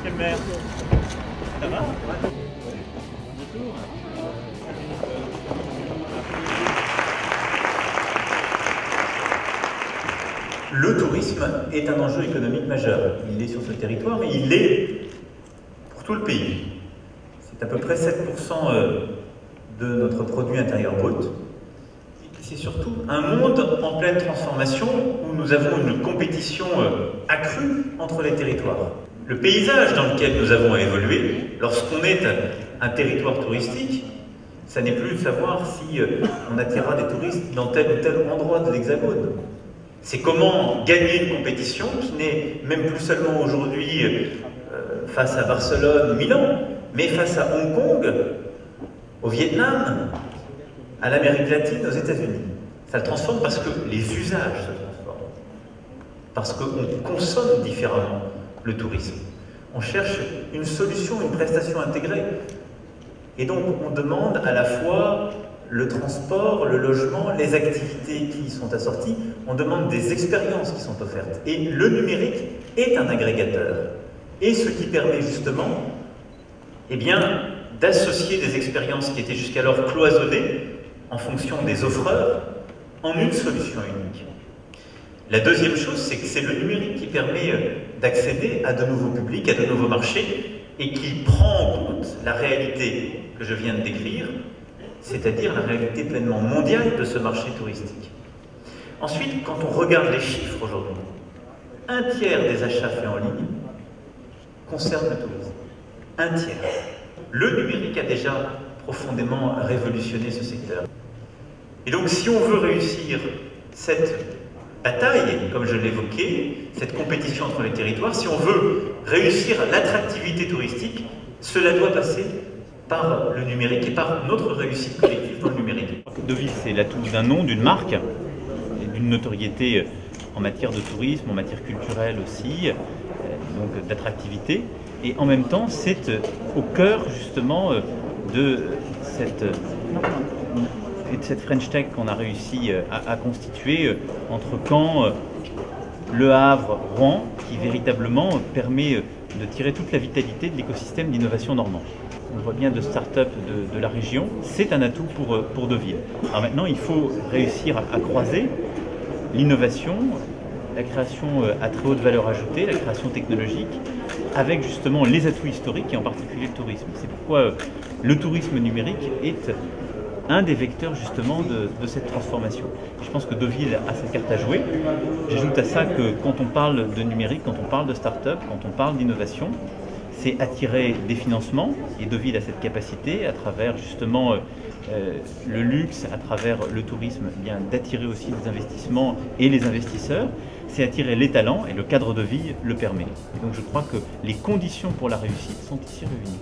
Monsieur le maire, ça va? Le tourisme est un enjeu économique majeur. Il est sur ce territoire et il l'est pour tout le pays. C'est à peu près 7% de notre produit intérieur brut. C'est surtout un monde en pleine transformation où nous avons une compétition accrue entre les territoires. Le paysage dans lequel nous avons évolué, lorsqu'on est un territoire touristique, ça n'est plus de savoir si on attirera des touristes dans tel ou tel endroit de l'Hexagone. C'est comment gagner une compétition qui n'est même plus seulement aujourd'hui face à Barcelone, Milan, mais face à Hong Kong, au Vietnam, à l'Amérique latine, aux États-Unis. Ça le transforme parce que les usages se transforment, parce qu'on consomme différemment le tourisme. On cherche une solution, une prestation intégrée. Et donc on demande à la fois le transport, le logement, les activités qui y sont assorties, on demande des expériences qui sont offertes. Et le numérique est un agrégateur. Et ce qui permet justement, eh bien, d'associer des expériences qui étaient jusqu'alors cloisonnées en fonction des offreurs en une solution unique. La deuxième chose, c'est que c'est le numérique qui permet d'accéder à de nouveaux publics, à de nouveaux marchés, et qui prend en compte la réalité que je viens de décrire, c'est-à-dire la réalité pleinement mondiale de ce marché touristique. Ensuite, quand on regarde les chiffres aujourd'hui, 1/3 des achats faits en ligne concernent le tourisme. 1/3. Le numérique a déjà profondément révolutionné ce secteur. Et donc, si on veut réussir cette bataille, comme je l'évoquais, cette compétition entre les territoires, si on veut réussir l'attractivité touristique, cela doit passer par le numérique et par notre réussite collective dans le numérique. Deauville, c'est l'atout d'un nom, d'une marque, et d'une notoriété en matière de tourisme, en matière culturelle aussi, donc d'attractivité. Et en même temps, c'est au cœur justement de cette French Tech qu'on a réussi à constituer entre Caen, Le Havre, Rouen, qui véritablement permet de tirer toute la vitalité de l'écosystème d'innovation normand. On voit bien de start-up de la région, c'est un atout pour Deauville. Alors maintenant, il faut réussir à croiser l'innovation, la création à très haute valeur ajoutée, la création technologique, avec justement les atouts historiques et en particulier le tourisme. C'est pourquoi le tourisme numérique est un des vecteurs justement de cette transformation. Et je pense que Deauville a sa carte à jouer. J'ajoute à ça que quand on parle de numérique, quand on parle de start-up, quand on parle d'innovation, c'est attirer des financements, et Deauville a cette capacité, à travers justement le luxe, à travers le tourisme, eh bien d'attirer aussi des investissements et les investisseurs. C'est attirer les talents, et le cadre de vie le permet. Et donc je crois que les conditions pour la réussite sont ici réunies.